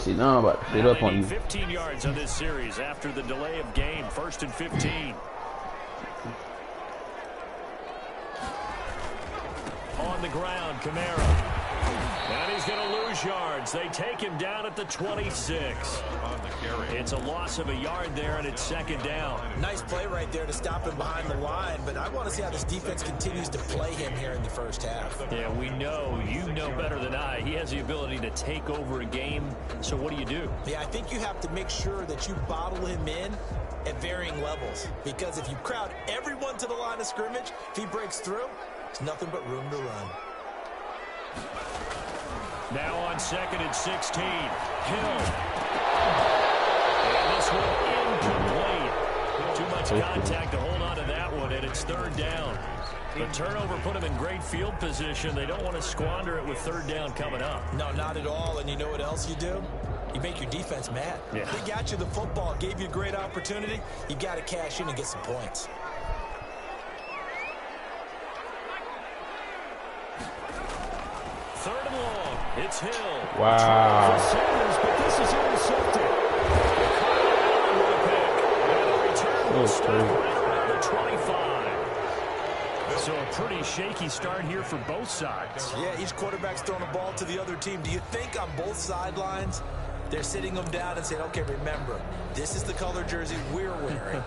see now about to sit up on you. 15 yards on this series after the delay of game. 1st and 15. On the ground, Kamara. And he's going to lose yards. They take him down at the 26. It's a loss of a yard there, and it's 2nd down. Nice play right there to stop him behind the line, but I want to see how this defense continues to play him here in the first half. Yeah, we know, you know better than I, he has the ability to take over a game. So what do? Yeah, I think you have to make sure that you bottle him in at varying levels, because if you crowd everyone to the line of scrimmage, if he breaks through, there's nothing but room to run. Now on 2nd and 16, Hill. And this one incomplete. Too much contact to hold on to that one, and it's 3rd down. The turnover put them in great field position. They don't want to squander it with 3rd down coming up. No, not at all. And you know what else you do? You make your defense mad. Yeah. They got you the football, gave you a great opportunity. You got to cash in and get some points. Third and long. It's Hill. Wow. For Sanders, but this is intercepted. That was crazy. The 25. So a pretty shaky start here for both sides. Yeah, each quarterback's throwing a ball to the other team. Do you think on both sidelines they're sitting them down and saying, okay, remember, this is the color jersey we're wearing.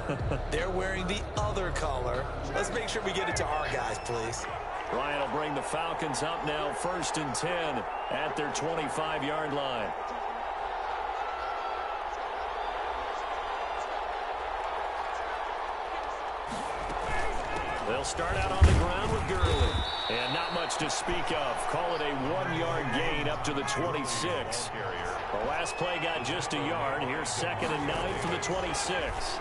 They're wearing the other color. Let's make sure we get it to our guys, please. Ryan will bring the Falcons up now 1st and 10 at their 25-yard line. They'll start out on the ground with Gurley. And not much to speak of. Call it a 1-yard gain up to the 26. The last play got just a yard. Here's 2nd and 9 from the 26.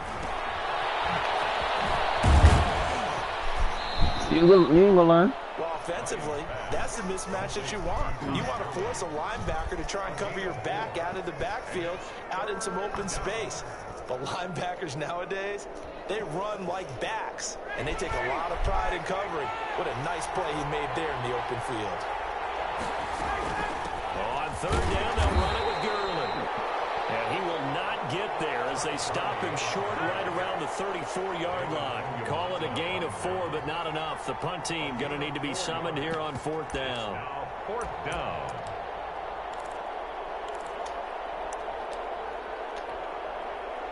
You ain't gonna learn. Well, offensively, that's the mismatch that you want. You want to force a linebacker to try and cover your back out of the backfield, out in some open space. But linebackers nowadays, they run like backs, and they take a lot of pride in covering. What a nice play he made there in the open field. On 3rd down, they'll run it with Gurley. And he will not get there as they stop him short right around the 34-yard line. Call it a gain of 4, but not enough. The punt team going to need to be summoned here on 4th down. Now 4th down.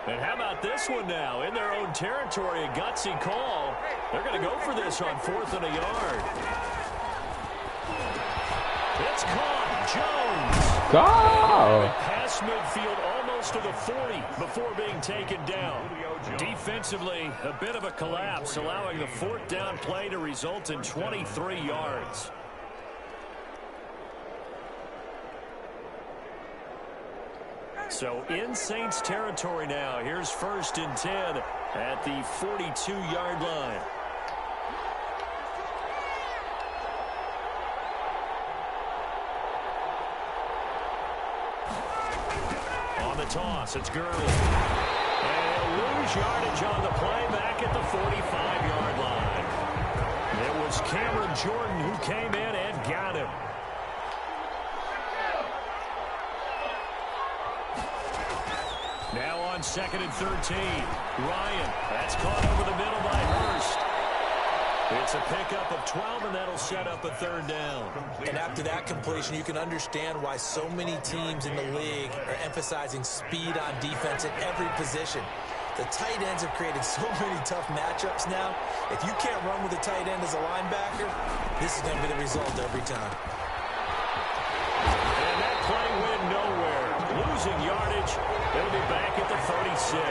And how about this one now? In their own territory, a gutsy call. They're going to go for this on 4th and a yard. It's caught. Jones. Go! Past midfield almost to the 40 before being taken down. Defensively, a bit of a collapse, allowing the 4th down play to result in 23 yards. So in Saints territory now. Here's 1st and 10 at the 42-yard line. On the toss, it's Gurley. And he'll lose yardage on the play back at the 45-yard line. It was Cameron Jordan who came in and got him. Now on 2nd and 13. Ryan, that's caught over the middle by Hurst. It's a pickup of 12, and that'll set up a 3rd down. And after that completion, you can understand why so many teams in the league are emphasizing speed on defense at every position. The tight ends have created so many tough matchups now. If you can't run with a tight end as a linebacker, this is going to be the result every time. And that play went nowhere. Losing yardage. It'll be back at the 36.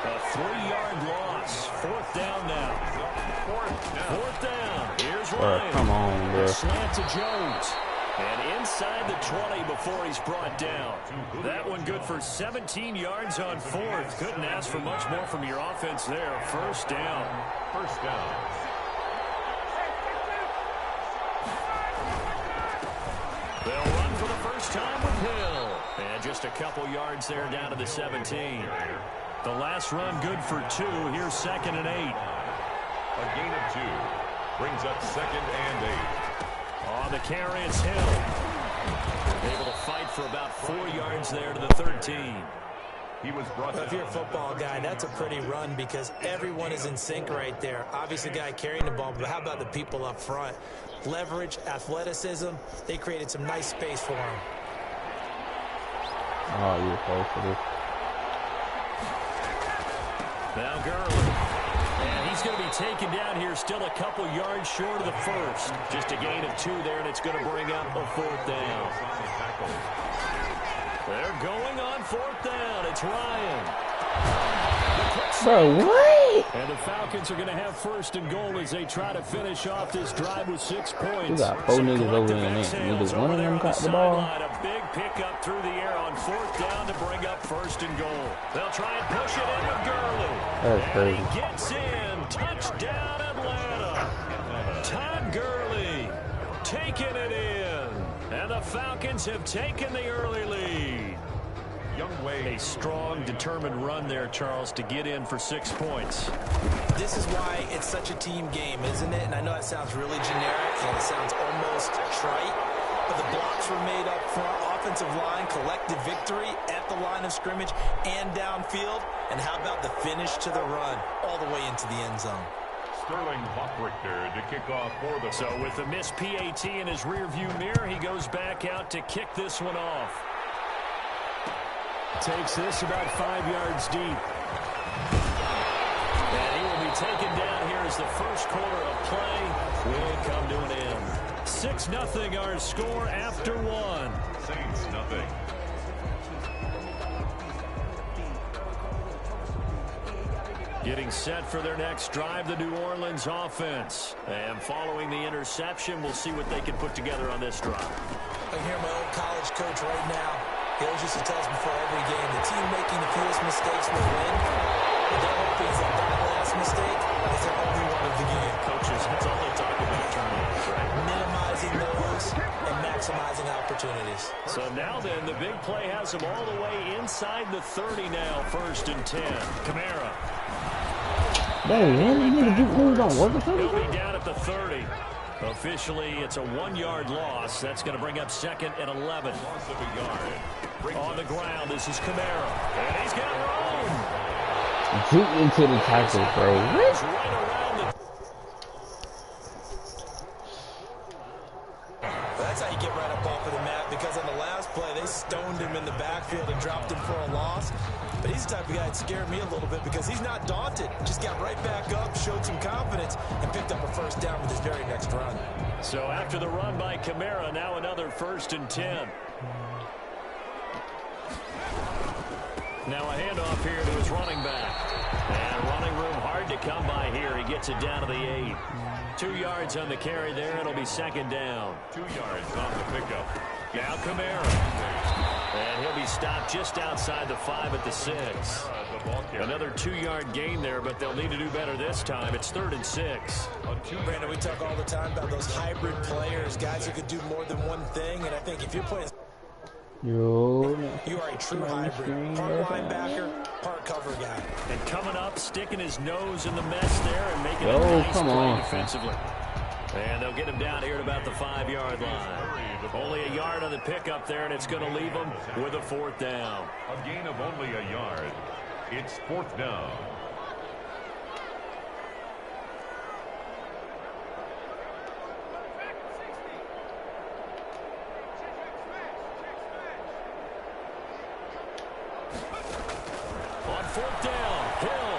A 3-yard loss. 4th down now. 4th down. Here's Ryan. Come on, bro. Slant to Jones. And inside the 20 before he's brought down. That one good for 17 yards on 4th. Couldn't ask for much more from your offense there. 1st down. 1st down. They'll run for the first time with Hill. And just a couple yards there down to the 17. The last run good for 2. Here's 2nd and 8. A gain of 2. Brings up 2nd and 8. On the carry, it's Hill. Able to fight for about 4 yards there to the 13. He was brought If you're a football guy, that's a pretty run because everyone is in sync right there. Obviously, the guy carrying the ball, but how about the people up front? Leverage, athleticism, they created some nice space for him. Oh, you're close to this. Now Gurley. And he's going to be taken down here still a couple yards short of the first. Just a gain of 2 there, and it's going to bring up a 4th down. They're going on 4th down. It's Ryan. Bro, what? And the Falcons are going to have 1st and goal as they try to finish off this drive with 6 points. You got 4 niggas over in there. Niggas, one of them caught the ball. A big pickup through the air on 4th down to bring up 1st and goal. They'll try and push it in with Gurley. That's crazy. And he gets in. Touchdown, Atlanta. Todd Gurley taking it in. And the Falcons have taken the early lead. A strong, determined run there, Charles, to get in for 6 points. This is why it's such a team game, isn't it? And I know that sounds really generic and it sounds almost trite, but the blocks were made up front. Offensive line, collective victory at the line of scrimmage and downfield. And how about the finish to the run all the way into the end zone? Sterling Hockrichter to kick off for the... So with the missed PAT in his rearview mirror, he goes back out to kick this one off. Takes this about 5 yards deep. And he will be taken down here as the first quarter of play will come to an end. 6-0 our score after 1. Saints nothing. Getting set for their next drive, the New Orleans offense. And following the interception, we'll see what they can put together on this drive. I hear my old college coach right now. He always used to tell us before every game, the team making the fewest mistakes will win. But their hope is that last mistake is their only one of the game. Coaches, that's all they talk about, turnovers, right? Minimizing those and maximizing opportunities. So now then, the big play has them all the way inside the 30 now, 1st and 10. Kamara. Dang, man, these niggas get moved on. What the fuck? He'll be down at the 30. Officially, it's a 1-yard loss. That's going to bring up 2nd and 11. Loss of a yard. On the ground, this is Kamara. And he's got room. Juke into the tackle, bro. He's right around the... That's how you get right up off of the mat, because on the last play, they stoned him in the backfield and dropped him for a loss. But he's the type of guy that scared me a little bit because he's not daunted. Just got right back up, showed some confidence, and picked up a 1st down with his very next run. So after the run by Kamara, now another 1st and 10. Now a handoff here to his running back. And running room hard to come by here. He gets it down to the 8. 2 yards on the carry there. It'll be 2nd down. 2 yards on the pickup. Now Kamara. And he'll be stopped just outside the 5 at the 6. Another 2-yard gain there, but they'll need to do better this time. It's 3rd and 6. Brandon, we talk all the time about those hybrid players, guys who could do more than one thing. And I think if you're playing... Yo, you are a true hybrid. Part linebacker, part cover guy. And coming up, sticking his nose in the mess there and making a nice play defensively. And they'll get him down here at about the 5-yard line. Only a yard on the pickup there, and it's going to leave him with a 4th down. A gain of only a yard. It's 4th down. On 4th down, Hill.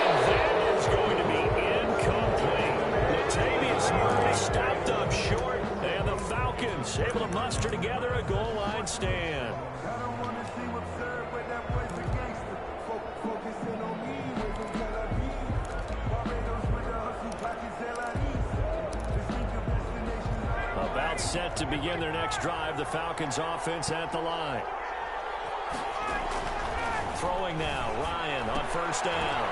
And that is going to be incomplete. Latavius Murray stopped up short, and the Falcons able to muster together a goal line stand. About set to begin their next drive, the Falcons offense at the line. Throwing now, Ryan on 1st down.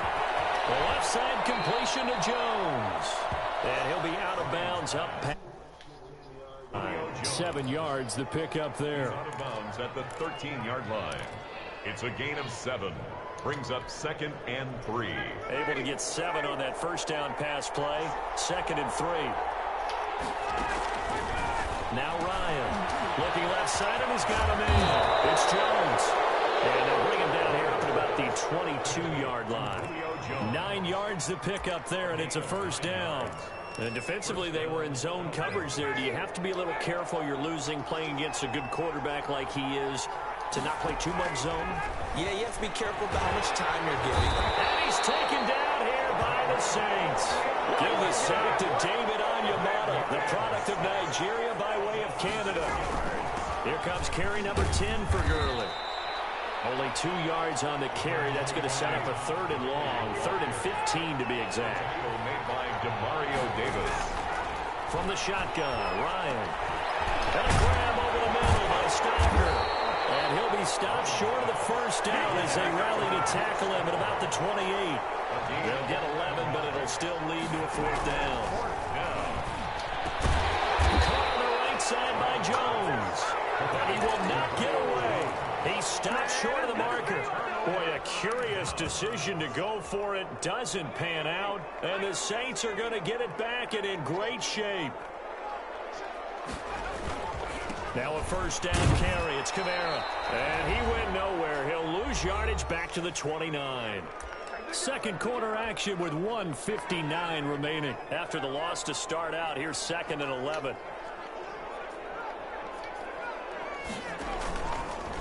The left side completion to Jones. And he'll be out of bounds up past 7 yards, the pickup there. Out of bounds at the 13-yard line. It's a gain of 7. Brings up 2nd and 3. Able to get 7 on that 1st down pass play. 2nd and 3. Now Ryan. Looking left side, and he's got him in. It's Jones. And they'll bring him down here up at about the 22-yard line. 9 yards to pick up there, and it's a first down. And defensively, they were in zone coverage there. Do you have to be a little careful? You're losing playing against a good quarterback like he is to not play too much zone? Yeah, you have to be careful about how much time you're giving him. And he's taken down here by the Saints. Give the sack to David Onyemata, the product of Nigeria by way of Canada. Here comes carry number 10 for Gurley. Only 2 yards on the carry. That's going to set up a 3rd and long, 3rd and 15 to be exact. Made by Demario Davis. From the shotgun, Ryan. And a grab over the middle by Stocker. And he'll be stopped short of the first down as they rally to tackle him at about the 28. They'll get 11, but it'll still lead to a 4th down. Caught on the right side by Jones. But he will not get away. He stopped short of the marker. Boy, a curious decision to go for it. Doesn't pan out. And the Saints are going to get it back and in great shape. Now a first down carry. It's Kamara. And he went nowhere. He'll lose yardage back to the 29. Second quarter action with 1:59 remaining. After the loss to start out, here's 2nd and 11.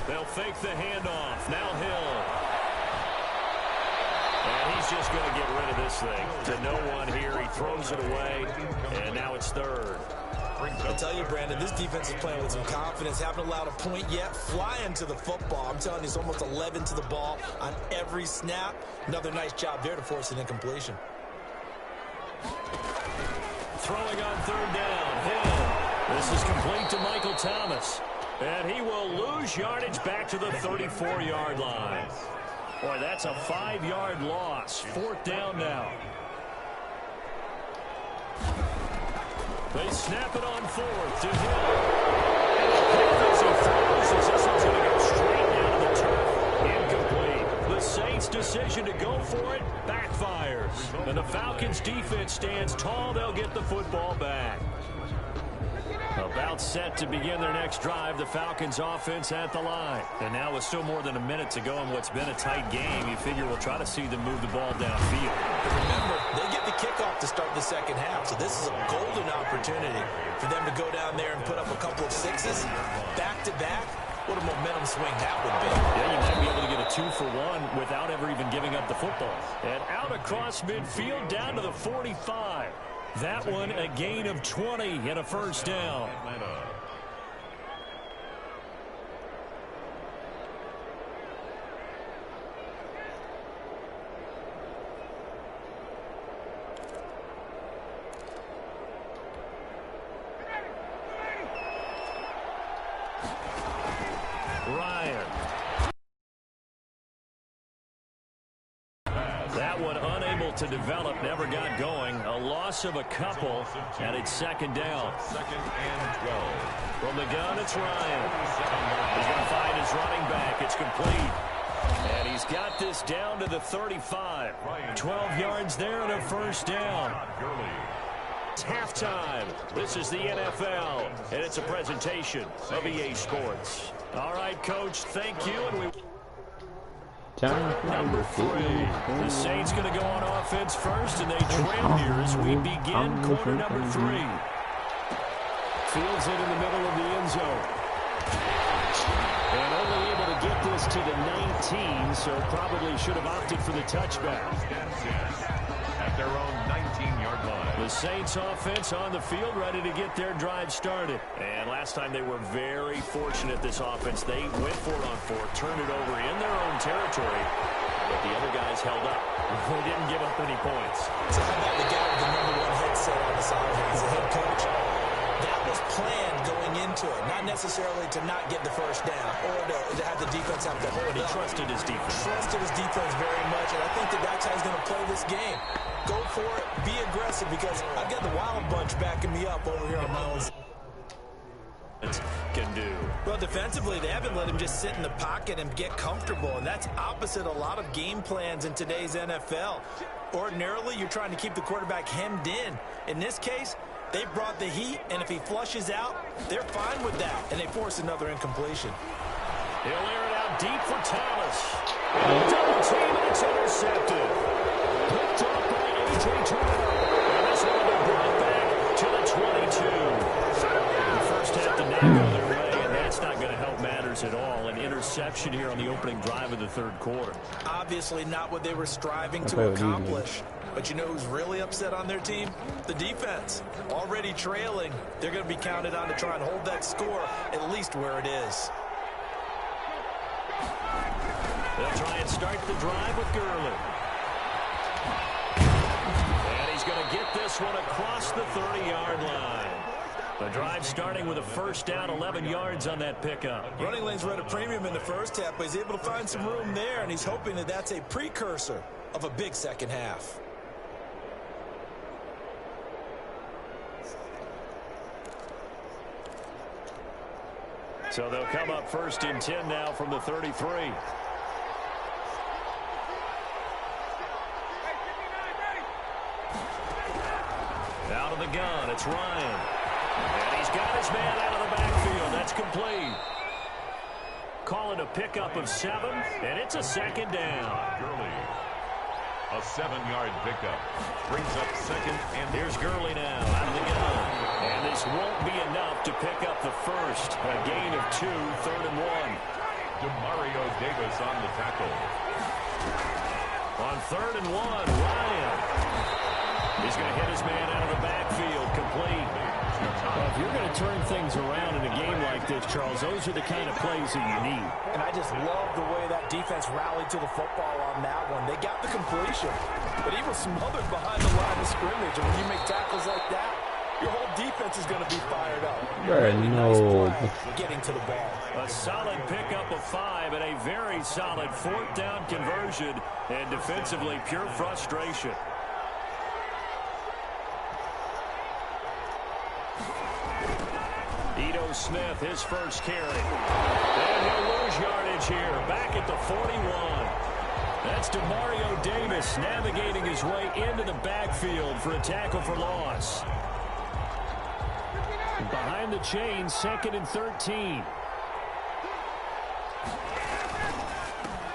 They'll fake the handoff. Now Hill. And he's just going to get rid of this thing. To no one here. He throws it away. And now it's 3rd. I tell you, Brandon, this defense is playing with some confidence. Haven't allowed a point yet. Flying to the football. I'm telling you, it's almost 11 to the ball on every snap. Another nice job there to force an incompletion. Throwing on 3rd down. Hill. This is complete to Michael Thomas. And he will lose yardage back to the 34-yard line. Boy, that's a 5-yard loss. 4th down now. They snap it on 4th to Hill. As he throws, this one's going to go straight down to the turf. Incomplete. The Saints' decision to go for it backfires. And the Falcons' defense stands tall. They'll get the football back. About set to begin their next drive. The Falcons offense at the line. And now with still more than a minute to go in what's been a tight game, you figure we'll try to see them move the ball downfield. Remember, they get the kickoff to start the second half, so this is a golden opportunity for them to go down there and put up a couple of sixes back-to-back. What a momentum swing that would be. Yeah, you might be able to get a 2-for-1 without ever even giving up the football. And out across midfield down to the 45. That one a gain of 20 and a first down. Ryan. That one unable to develop, never got going. A loss of a couple, and it's 2nd down. 2nd and 12. From the gun, it's Ryan. He's going to find his running back. It's complete. And he's got this down to the 35. 12 yards there and a first down. It's halftime. This is the NFL, and it's a presentation of EA Sports. All right, Coach, thank you. And we... Number 3. The Saints going to go on offense first, and they trail here as we begin quarter number 3. Fields it in the middle of the end zone. And only able to get this to the 19, so probably should have opted for the touchback. At their own 19-yard line. The Saints offense on the field, ready to get their drive started. And last time they were very fortunate, this offense. They went for it on 4th, turned it over in their own territory, but the other guys held up. They didn't give up any points. So how about the guy with the #1 headset on his arm as a head coach? That was planned going into it, not necessarily to not get the first down or to have the defense have to hold But he up. trusted his defense. Trusted his defense very much, and I think that's how he's going to play this game. Go for it, be aggressive, because I've got the Wild Bunch backing me up over here on my own. Can do. Well, defensively, they haven't let him just sit in the pocket and get comfortable, and that's opposite a lot of game plans in today's NFL. Ordinarily, you're trying to keep the quarterback hemmed in. In this case, They brought the heat, and if he flushes out, they're fine with that, and they force another incompletion. He'll air it out deep for Thomas. Double team, and it's intercepted. Picked up by A.J. Terrell. And this one will be brought back to the 22. The first half did not go their way, and that's not going to help matters at all. An interception here on the opening drive of the third quarter. Obviously not what they were striving to accomplish. But you know who's really upset on their team? The defense. Already trailing, they're going to be counted on to try and hold that score at least where it is. They'll try and start the drive with Gurley. And he's going to get this one across the 30-yard line. The drive starting with a first down, 11 yards on that pickup. Running lanes were at a premium in the first half, but he's able to find some room there, and he's hoping that that's a precursor of a big second half. So they'll come up first and 10 now from the 33. Out of the gun, it's Ryan. And he's got his man out of the backfield. That's complete. Call it a pickup of 7, and it's a second down. Gurley. A 7-yard pickup. Brings up second, and here's Gurley now out of the gun. And this won't be enough to pick up the first. A gain of 2, 3rd and 1. Demario Davis on the tackle. On 3rd and 1, Ryan. He's going to hit his man out of the backfield, complete. Well, if you're going to turn things around in a game like this, Charles, those are the kind of plays that you need. And I just love the way that defense rallied to the football on that one. They got the completion, but he was smothered behind the line of scrimmage. And when you make tackles like that, your whole defense is going to be fired up. Getting to the ball. A solid pickup of 5 and a very solid 4th down conversion, and defensively pure frustration. Ito Smith, his first carry. And he'll lose yardage here. Back at the 41. That's Demario Davis navigating his way into the backfield for a tackle for loss. Behind the chain, 2nd and 13.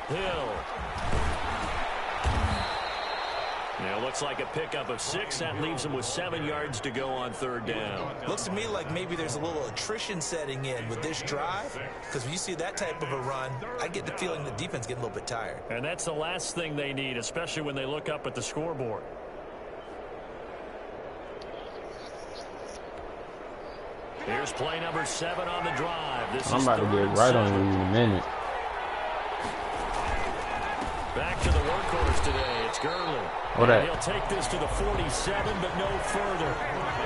Hill. Yeah, looks like a pickup of 6. That leaves him with 7 yards to go on 3rd down. Looks to me like maybe there's a little attrition setting in with this drive, because when you see that type of a run, I get the feeling the defense getting a little bit tired. And that's the last thing they need, especially when they look up at the scoreboard. Here's play number 7 on the drive. I'm about to get right on you in a minute. Back to the workhorse today. It's Gurley. He'll take this to the 47, but no further,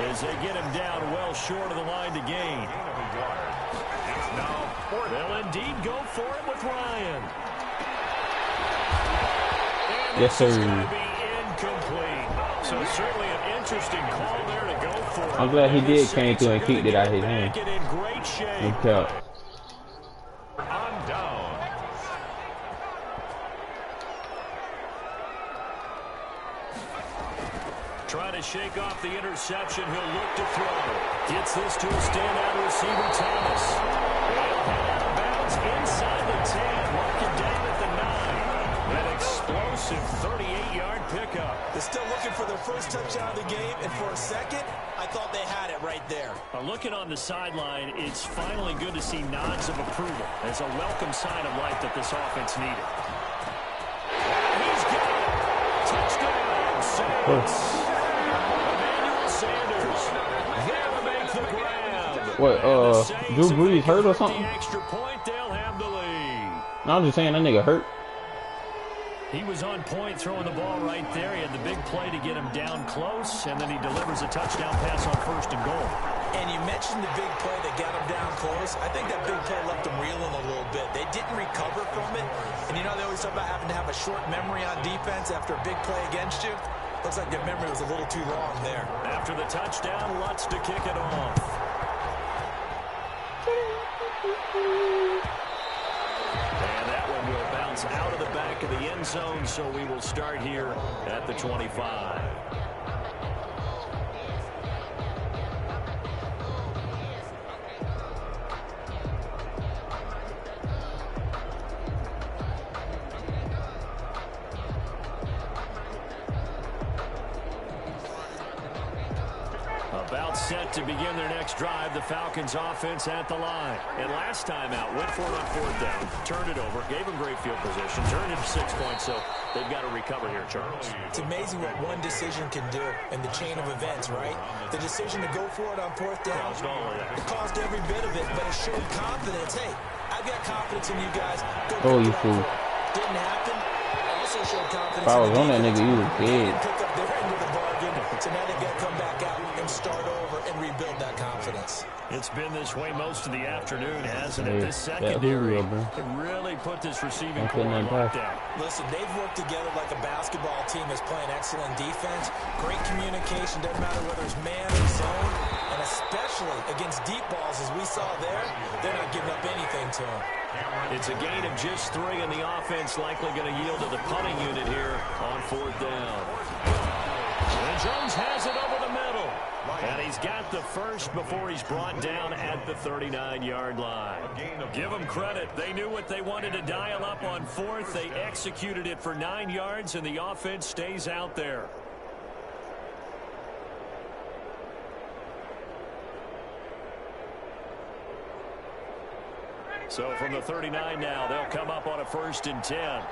as they get him down well short of the line to gain. They'll indeed go for it with Ryan. And yes, sir. It's going to be incomplete. So certainly an interesting call there to go for it. I'm glad he did came through and kicked it out of his hand. In great shape. Okay. on down. Trying to shake off the interception. He'll look to throw. Gets this to a standout receiver, Thomas. They'll head out of bounds inside the 10. Mark him down at the 9. That explosive 38-yard pickup. They're still looking for their first touchdown of the game, and for a second, I thought they had it right there. Looking on the sideline, it's finally good to see nods of approval as a welcome sign of life that this offense needed. He's got it. Touchdown, Saints. What, Drew Brees hurt or something? Extra point, they'll have the lead. No, I'm just saying that nigga hurt. He was on point throwing the ball right there. He had the big play to get him down close, and then he delivers a touchdown pass on 1st and goal. And you mentioned the big play that got him down close. I think that big play left him reeling a little bit. They didn't recover from it. And you know, they always talk about having to have a short memory on defense after a big play against you. Looks like their memory was a little too long there. After the touchdown, Lutz to kick it off. And that one will bounce out of the back of the end zone, so we will start here at the 25. set to begin their next drive. The Falcons offense at the line. And last time out, went for it on 4th down, turned it over, gave them great field position, turned it to 6 points, so they've got to recover here, Charles. It's amazing what one decision can do in the chain of events, right? The decision to go for it on 4th down, it caused every bit of it, but it showed confidence. Hey, I've got confidence in you guys. Go you fool. Didn't happen. Also showed confidence. If I was on that nigga, you was dead. Pick up their end of the bargain, so now they got to come back out and start over and rebuild that confidence. It's been this way most of the afternoon, hasn't it? This secondary really put this receiving core on lockdown. Listen, they've worked together like a basketball team that's playing excellent defense. Great communication, doesn't matter whether it's man or zone. And especially against deep balls, as we saw there, they're not giving up anything to them. It's a gain of just 3, and the offense likely going to yield to the punting unit here on 4th down. And Jones has it over the middle. And he's got the first before he's brought down at the 39-yard line. Give them credit. They knew what they wanted to dial up on 4th. They executed it for 9 yards, and the offense stays out there. So from the 39 now, they'll come up on a 1st and 10.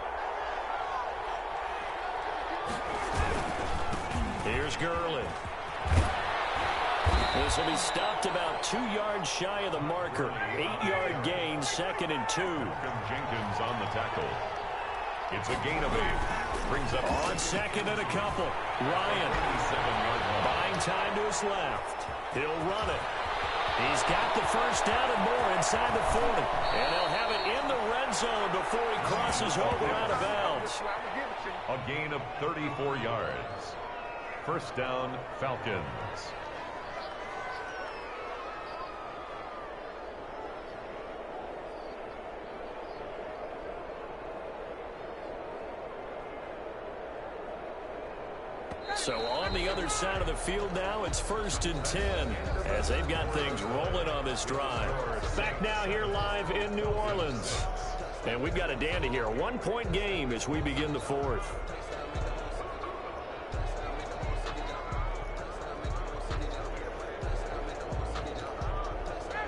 Here's Gurley. This will be stopped about 2 yards shy of the marker. 8-yard gain, 2nd and 2. Jenkins on the tackle. It's a gain of 8. Brings up on 2nd and a couple. Ryan buying time to his left. He'll run it. He's got the first down and more inside the 40. And they'll have it in the red zone before he crosses over out of bounds. A gain of 34 yards. 1st down, Falcons. So on the other side of the field now, it's 1st and 10 as they've got things rolling on this drive. Back now here live in New Orleans. And we've got a dandy here. A 1-point game as we begin the 4th.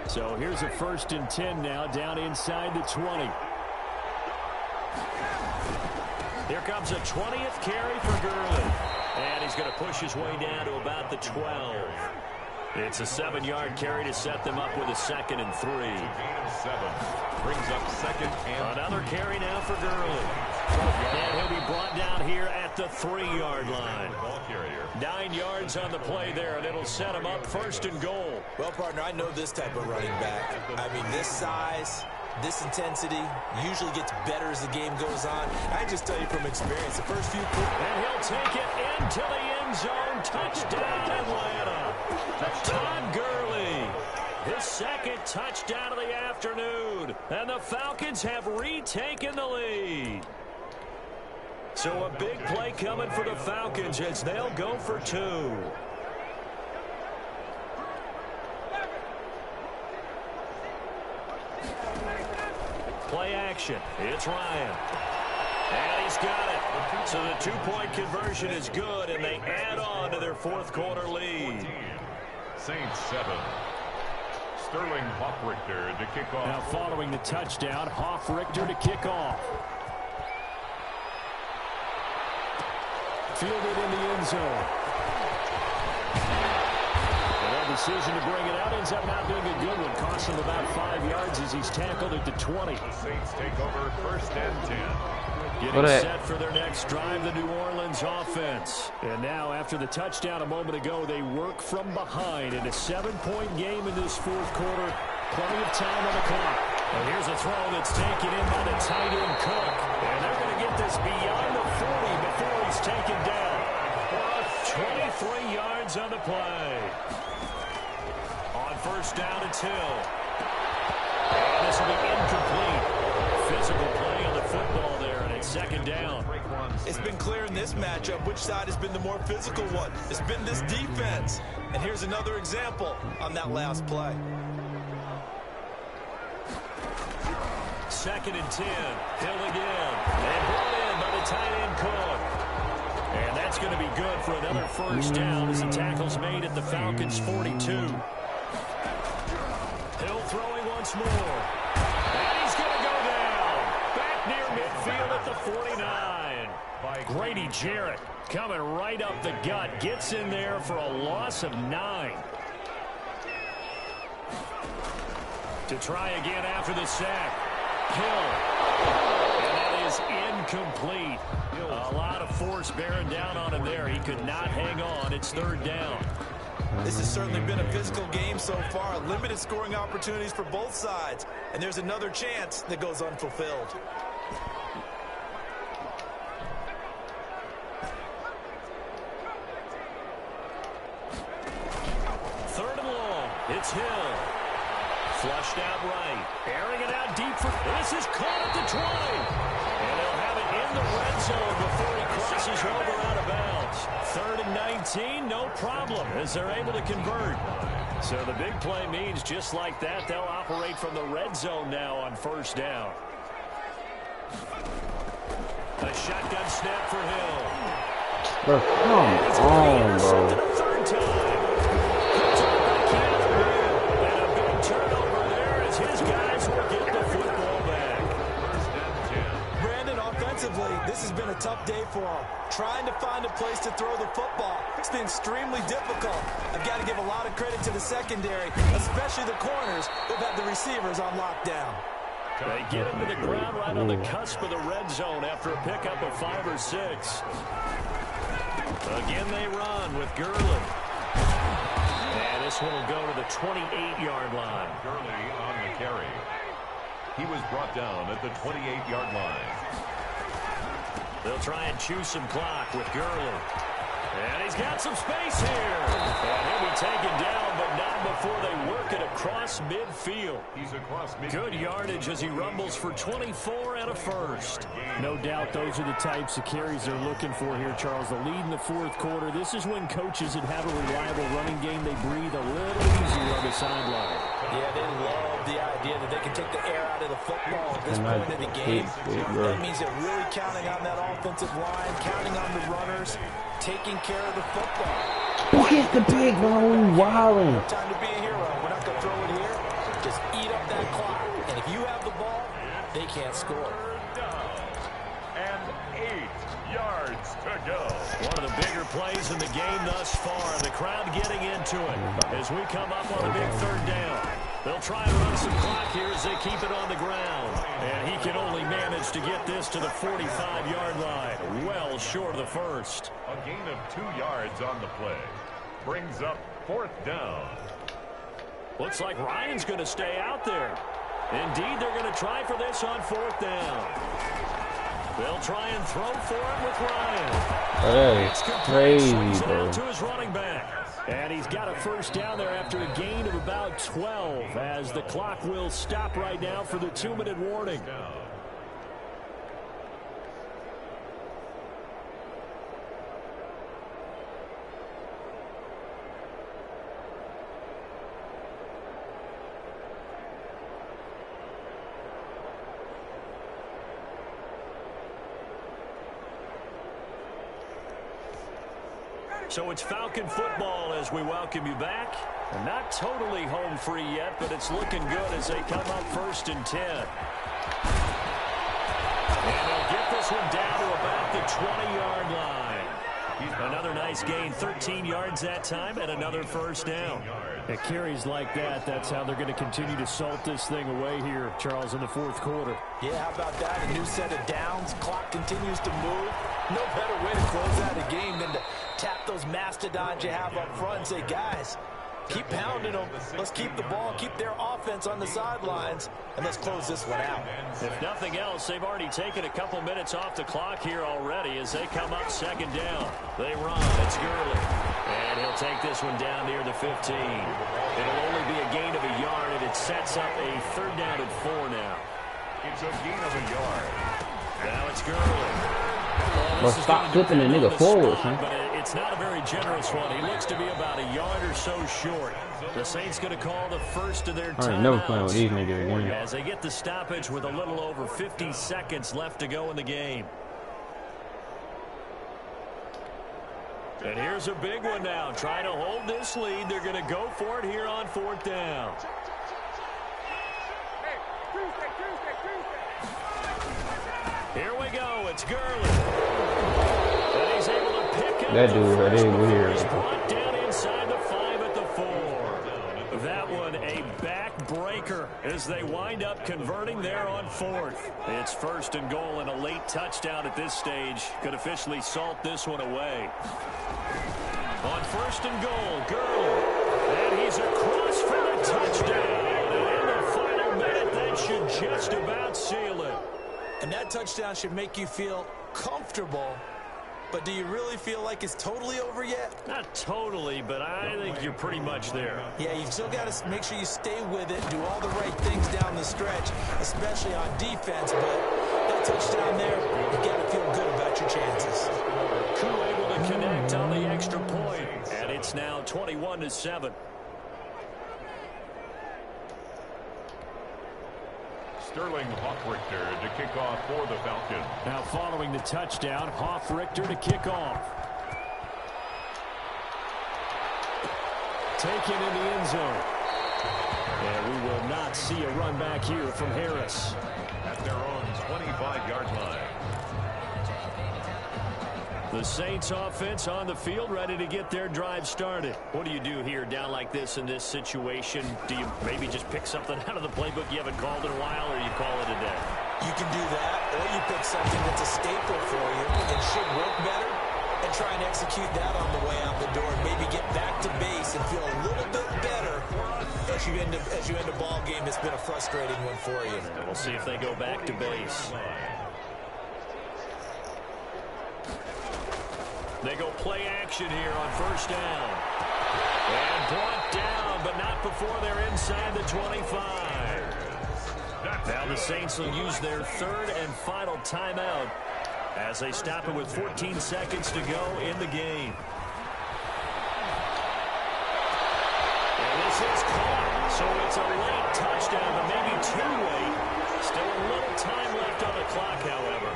So here's a 1st and 10 now down inside the 20. Here comes a 20th carry for Gurley. And he's going to push his way down to about the 12. It's a 7-yard carry to set them up with a 2nd and 3. Gain of 7. Brings up 2nd and another carry now for Gurley. And he'll be brought down here at the 3-yard line. 9 yards on the play there, and it'll set him up 1st and goal. Well, partner, I know this type of running back. I mean, this size, this intensity usually gets better as the game goes on. I just tell you from experience, the first few... And he'll take it into the end zone. Touchdown, Atlanta. Todd Gurley. His 2nd touchdown of the afternoon. And the Falcons have retaken the lead. So a big play coming for the Falcons as they'll go for 2. Play action. It's Ryan. And he's got it. So the 2-point conversion is good, and they add on to their 4th quarter lead. Saints 7. Sterling Hoffrichter to kick off. Now following the touchdown, Hoffrichter to kick off. Fielded in the end zone. The decision to bring it out ends up not being a good one. Costs him about 5 yards as he's tackled at the 20. The Saints take over 1st and 10. Getting set for their next drive, the New Orleans offense. And now, after the touchdown a moment ago, they work from behind in a 7-point game in this 4th quarter. Plenty of time on the clock. And here's a throw that's taken in by the tight end Cook. And they're going to get this beyond the 40 before he's taken down. 23 yards on the play. On 1st down, it's Hill. And this will be incomplete. Physical play on the football there, and it's 2nd down. It's been clear in this matchup which side has been the more physical one. It's been this defense. And here's another example on that last play. 2nd and 10. Hill again. And brought in by the tight end Cook. And that that's going to be good for another first down as the tackle's made at the Falcons' 42. Hill throwing once more. And he's going to go down. Back near midfield at the 49. Grady Jarrett coming right up the gut. Gets in there for a loss of 9. To try again after the sack. Hill. And that is incomplete. A lot of force bearing down on him there. He could not hang on. It's third down. This has certainly been a physical game so far. Limited scoring opportunities for both sides. And there's another chance that goes unfulfilled. Third and long. It's Hill. Flushed out right. Airing it out deep for... This is caught at the 20. And they'll have it in the red zone before he crosses over out of bounds. 3rd and 19, no problem, as they're able to convert. So the big play means just like that, they'll operate from the red zone now on first down. A shotgun snap for Hill. Bro, come on, bro. Third time. And a big turnover there as his guys will get the football back. Brandon, offensively, this has been a tough day for him. Trying to find a place to throw the football. It's been extremely difficult. I've got to give a lot of credit to the secondary, especially the corners who've had the receivers on lockdown. They get him to the ground right on the cusp of the red zone after a pickup of 5 or 6. Again, they run with Gurley. And this one will go to the 28-yard line. Gurley on the carry. He was brought down at the 28-yard line. They'll try and chew some clock with Gurley. And he's got some space here. And he'll be taken down, but not before they work it across midfield. He's across midfield. Good yardage as he rumbles for 24 and a first. No doubt those are the types of carries they're looking for here, Charles. The lead in the fourth quarter. This is when coaches that have a reliable running game, they breathe a little easier on the sideline. Yeah, they love the idea that they can take the air out of the football at this point in the game. That means they're really counting on that offensive line, counting on the runners, taking care of the football. Who gets the big one? Wilding. Time to be a hero. We're not going to throw it here. Just eat up that clock. And if you have the ball, they can't score. And 8 yards to go. One of the bigger plays in the game thus far. The crowd getting into it as we come up on a big third down. They'll try and run some clock here as they keep it on the ground. And he can only manage to get this to the 45-yard line. Well short of the first. A gain of 2 yards on the play. Brings up 4th down. Looks like Ryan's going to stay out there. Indeed, they're going to try for this on 4th down. They'll try and throw for it with Ryan. That is crazy, bro. To his running back. And he's got a first down there after a gain of about 12 as the clock will stop right now for the 2-minute warning. So it's Falcon football as we welcome you back. Not totally home free yet, but it's looking good as they come up 1st and 10. And they'll get this one down to about the 20-yard line. Another nice gain, 13 yards that time, and another first down. At carries like that, that's how they're going to continue to salt this thing away here, Charles, in the fourth quarter. Yeah, how about that? A new set of downs. Clock continues to move. No better way to close out a game than to tap those mastodons you have up front and say, guys, keep pounding them. Let's keep the ball, keep their offense on the sidelines, and let's close this one out. If nothing else, they've already taken a couple minutes off the clock here already as they come up 2nd down. They run. It's Gurley. And he'll take this one down near the 15. It'll only be a gain of a yard, and it sets up a 3rd down and 4 now. It's a gain of a yard. Now it's Gurley. Well, stop flipping the nigga forward, huh? But it's not a very generous one. He looks to be about a yard or so short. The Saints going to call the first of their timeouts. I ain't never playing with these niggas again. As they get the stoppage with a little over 50 seconds left to go in the game. And here's a big one now. Trying to hold this lead. They're going to go for it here on 4th down. Here we go. It's Gurley. And he's able to pick up that dude, that is weird. He's brought down inside the 5 at the 4. That one a backbreaker as they wind up converting there on 4th. It's 1st and goal and a late touchdown at this stage could officially salt this one away. On 1st and goal, Gurley. And he's across for the touchdown. And in the final minute, that should just about seal it. And that touchdown should make you feel comfortable. But do you really feel like it's totally over yet? Not totally, but I think you're pretty much there. Yeah, you've still got to make sure you stay with it and do all the right things down the stretch, especially on defense. But that touchdown there, you got to feel good about your chances. Koo able to connect on the extra point, and it's now 21-7. Sterling Hoffrichter to kick off for the Falcons. Now following the touchdown, Hoffrichter to kick off. Taken in the end zone. And we will not see a run back here from Harris. At their own 25-yard line. The Saints offense on the field, ready to get their drive started. What do you do here down like this in this situation? Do you maybe just pick something out of the playbook you haven't called in a while, or you call it a day? You can do that, or you pick something that's a staple for you and should work better, and try and execute that on the way out the door, and maybe get back to base and feel a little bit better as you end a ball game that's been a frustrating one for you. And we'll see if they go back to base. They go play action here on 1st down. And brought down, but not before they're inside the 25. Now the Saints will use their 3rd and final timeout as they stop it with 14 seconds to go in the game. And this is caught, so it's a late touchdown, but maybe too late. Still a little time left on the clock, however.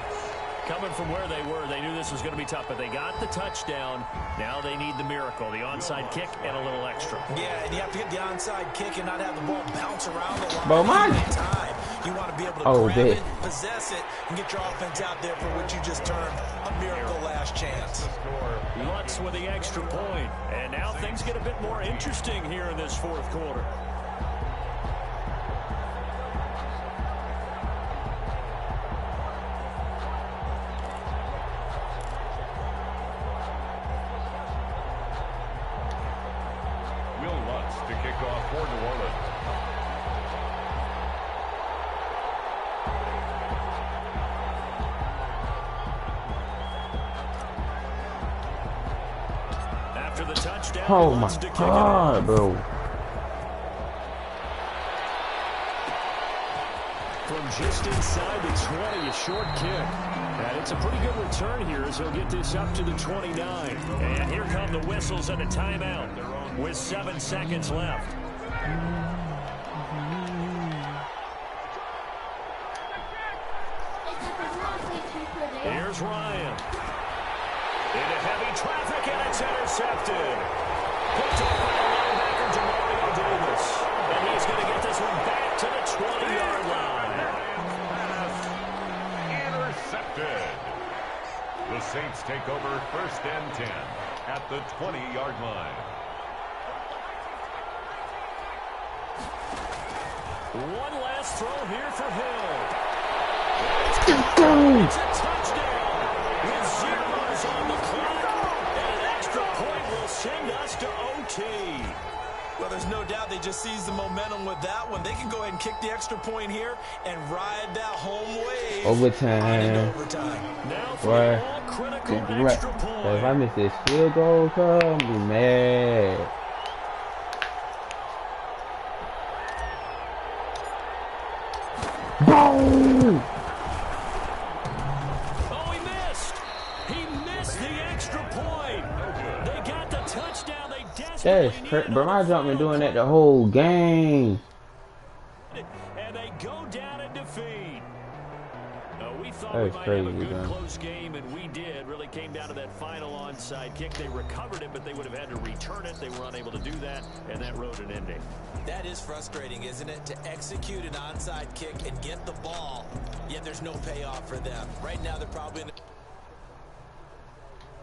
Coming from where they were, they knew this was going to be tough, but they got the touchdown. Now they need the miracle, the onside kick and a little extra. Yeah, and you have to get the onside kick and not have the ball bounce around the line. Bro, time. You want to be able to grab it, possess it, and get your offense out there for what you just termed a miracle last chance. Lutz with the extra point. And now things get a bit more interesting here in this 4th quarter. To kick off for New Orleans. After the touchdown, oh my God, bro. From just inside the 20, a short kick. And it's a pretty good return here as he'll get this up to the 29. And here come the whistles and a timeout with 7 seconds left. Here's Ryan. Into heavy traffic, and it's intercepted. Picked up by the linebacker, Demario Davis. And he's going to get this one back to the 20-yard line. Intercepted. The Saints take over 1st and 10 at the 20-yard line. One last throw here for Hill. It's a touchdown with zeros on the clock. And an extra point will send us to OT. Well, there's no doubt they just seized the momentum with that one. They can go ahead and kick the extra point here and ride that home wave. overtime. Now for Right. the all-critical extra point. If I miss this field goal, I'm be mad. Boom! Oh, he missed. He missed the extra point. They got the touchdown. They desperately needed. Bro, my jump been doing that the whole game. And they go down in defeat. We thought thought we might have a good close game, and we did. Really came down to that final onside kick. They recovered it, but they would have had to return it. They were unable to do that, and that wrote an ending. That is frustrating, isn't it? To execute an onside kick and get the ball, yet there's no payoff for them. Right now, they're probably in